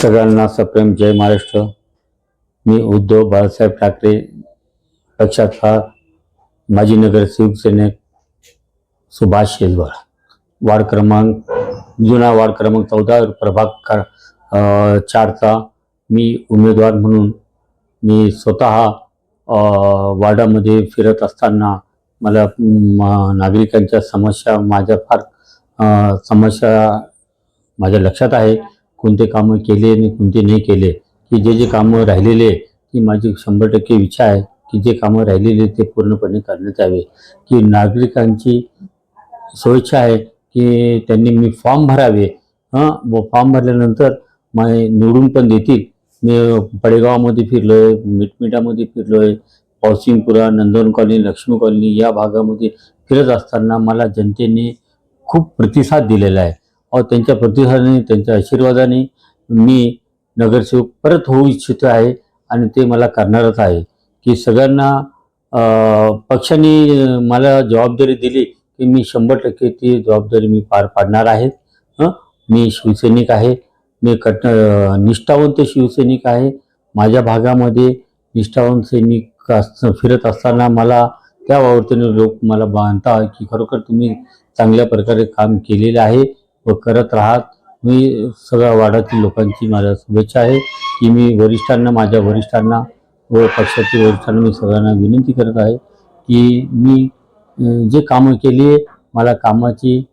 सगळ्यांना सप्रेम जय महाराष्ट्र। मी उद्धव बाळासाहेब ठाकरे पक्षाचा माजी नगरसेवक सेनेक सुभाष शेजवळ, वार्ड क्रमांक जुना वार्ड क्रमांक 14 प्रभाग 4चा मी उमेदवार म्हणून मी स्वतः वार्डामध्ये फिरत असताना मला नागरिकांच्या समस्या माझ्या लक्षात आहे। कोणते कामं केले आणि कोणते नाही केले, की जे कामं राहिलेले ती माझी 100% इच्छा आहे की जे कामं राहिलेले ते पूर्णपणे करण्यात यावे। की नागरिकांची सोयीच्छा आहे की त्यांनी मी फॉर्म भरावे, व फॉर्म भरल्यानंतर निवडून पण देतील। मी पडेगावमध्ये फिरलोय, मिटमिटामध्ये फिरलोय, पावसिंगपुरा, नंदन कॉलनी, लक्ष्मी कॉलनी या भागामध्ये फिरत असताना मला जनतेने खूप प्रतिसाद दिलेला आहे। और त्यांच्या प्रतिसादाने, त्यांच्या आशीर्वादाने मी नगरसेवक परत होऊ इच्छितो आहे आणि ते मला करणारच आहे। की सगळ्यांना पक्षाने मला जबाबदारी दिली की मी 100% ती जबाबदारी मी पार पाडणार आहे। मी शिवसैनिक आहे, मी निष्ठावंत शिवसैनिक आहे। माझ्या भागामध्ये निष्ठावंत सैनिक फिरत असताना मला त्या वावरतीने लोक मला मानतात की खरोखर तुम्ही चांगल्या प्रकारे काम केलेले आहे व करत राहात। मी सगळ्या वार्डातील लोकांची मला शुभेच्छा आहे की मी माझ्या वरिष्ठांना व पक्षातील वरिष्ठांना मी सगळ्यांना विनंती करत आहे की मी जे कामं केली मला कामाची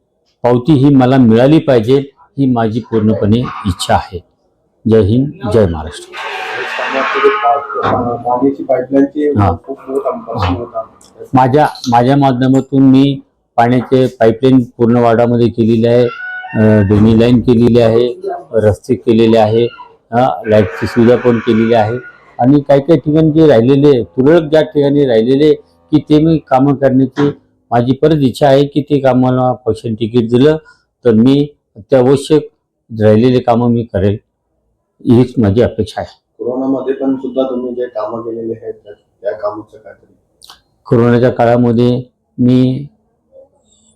पावती ही मला मिळाली पाहिजे, ही माझी पूर्णपणे इच्छा आहे। जय हिंद, जय महाराष्ट्र। माझ्या माध्यमातून मी पाण्याचे पाईपलाईन पूर्ण वार्डामध्ये केलेली आहे, ड्रेनेज लाईन केलेली आहे, रस्ते केलेले आहे, लाईटची सुविधा पण केलेली आहे। आणि काही ठिकाणी जे राहिलेले तुरळक ज्या ठिकाणी राहिलेले की ते मी कामं करण्याची माझी परत इच्छा आहे की ते कामाला पक्षाने तिकीट दिलं तर मी अत्यावश्यक राहिलेले कामं मी करेल, हीच माझी अपेक्षा आहे। कोरोनामध्ये पण सुद्धा तुम्ही जे कामं केलेले आहेत त्या कामाचं काय? कोरोनाच्या काळामध्ये मी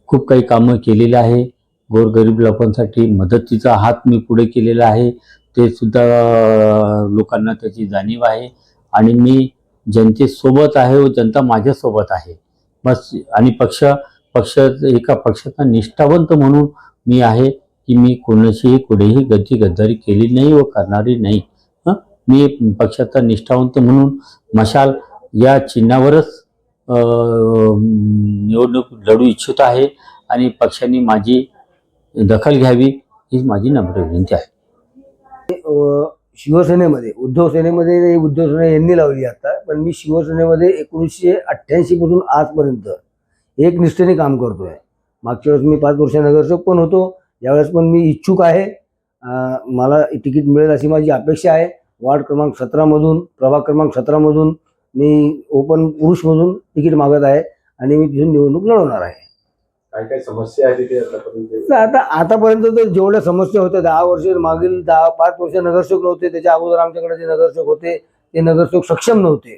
खूप काही कामं केलेली आहे। गोरगरीब लोकांसाठी मदतीचा हात मी पुढे केलेला आहे, ते सुद्धा लोकांना त्याची जाणीव आहे। आणि मी जनतेसोबत आहे व जनता माझ्यासोबत आहे बस। आणि एका पक्षाचा निष्ठावंत म्हणून मी आहे की मी कोणाशीही कुठेही गद्दारी केली नाही व करणारी नाही। मी पक्षाचा निष्ठावंत म्हणून मशाल या चिन्हावरच निवडणूक लढू इच्छित आहे आणि पक्षाने माझी दखल घ्यावी हीच माझी नम्र विनंती आहे। शिवसेनेमध्ये उद्धव सेना यांनी लावली आता, पण मी शिवसेनेमध्ये 1988 पासून आजपर्यंत एक निष्ठेने काम करतोय। मागच्या वेळेस मी 5 वर्ष नगरसेवक पण होतो, यावेळेस पण मी इच्छुक आहे। मला तिकीट मिळेल अशी माझी अपेक्षा आहे। वार्ड क्रमांक 17 मधून, प्रभाग क्रमांक 17 मधून मी ओपन पुरुषमधून तिकीट मागत आहे आणि मी तिथून निवडणूक लढवणार आहे। काय समस्या आहे तिथे आतापर्यंत तर जेवढ्या समस्या होत्या 10 वर्ष मागील 5 वर्ष नगरसेवक नव्हते, त्याच्या अगोदर आमच्याकडे जे नगरसेवक होते ते नगरसेवक सक्षम नव्हते।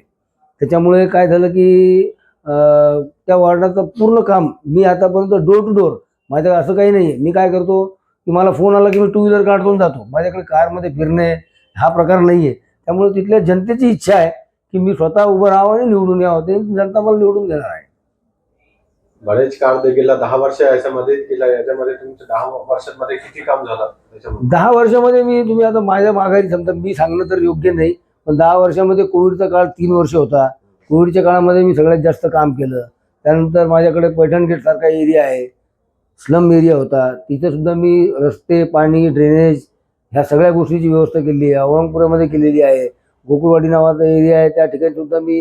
त्याच्यामुळे काय झालं की त्या वार्डाचं पूर्ण काम मी आतापर्यंत डोर टू डोर, माझ्याकडे असं काही नाही आहे। मी काय करतो की मला फोन आला की मी 2 व्हीलर काढून जातो, माझ्याकडे कारमध्ये फिरणे हा प्रकार नाही आहे। त्यामुळे तिथल्या जनतेची इच्छा आहे की मी स्वतः उभं राहावं आणि निवडून यावं, ते जनता मला निवडून देणार आहे। बरेच काळ गेला, 10 वर्ष याच्यामध्ये केला। याच्यामध्ये तुमचं 10 वर्षांमध्ये किती काम झालं? 10 वर्षामध्ये तुम्ही आता माझ्या माघारी समजा मी सांगणं तर योग्य नाही, पण 10 वर्षामध्ये कोविडचा काळ 3 वर्ष होता। कोविडच्या काळामध्ये मी सगळ्यात जास्त काम केलं। त्यानंतर माझ्याकडे पैठण गेट सारखा एरिया आहे, स्लम एरिया होता, तिथे सुद्धा मी रस्ते, पाणी, ड्रेनेज ह्या सगळ्या गोष्टीची व्यवस्था केली आहे। औरंगपुरामध्ये केलेली आहे। गोकुळवाडी नावाचा एरिया आहे, त्या ठिकाणी सुद्धा मी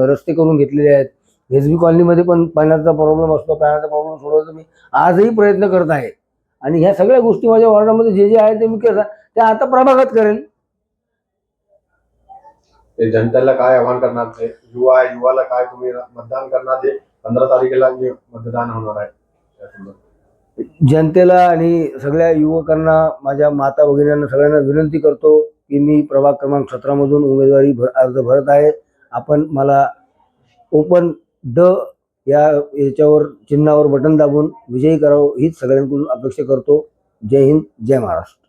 रस्ते करून घेतलेले आहेत। एसबी कॉलनीमध्ये पण पाण्याचा प्रॉब्लेम असतो, पाण्याचा प्रॉब्लेम सोडवायचा मी आजही प्रयत्न करत आहे। आणि ह्या सगळ्या गोष्टी माझ्या वॉर्डामध्ये जे आहे ते मी केलं, ते आता प्रभागात करेन। ते जनतेला काय आवाहन करणार? ते युवाला काय तुम्ही मतदान करणार? जे 15 तारखेला मतदान होणार आहे, जनतेला आणि सगळ्या युवकांना, माझ्या माता भगिनींना सगळ्यांना विनंती करतो की मी प्रभाग क्रमांक 17 मधून उमेदवारी अर्ज भरत आहे। आपण मला ओपन याच्यावर चिन्हावर बटन दाबून विजयी करावं हीच सगळ्यांकडून अपेक्षा करतो। जय हिंद, जय महाराष्ट्र।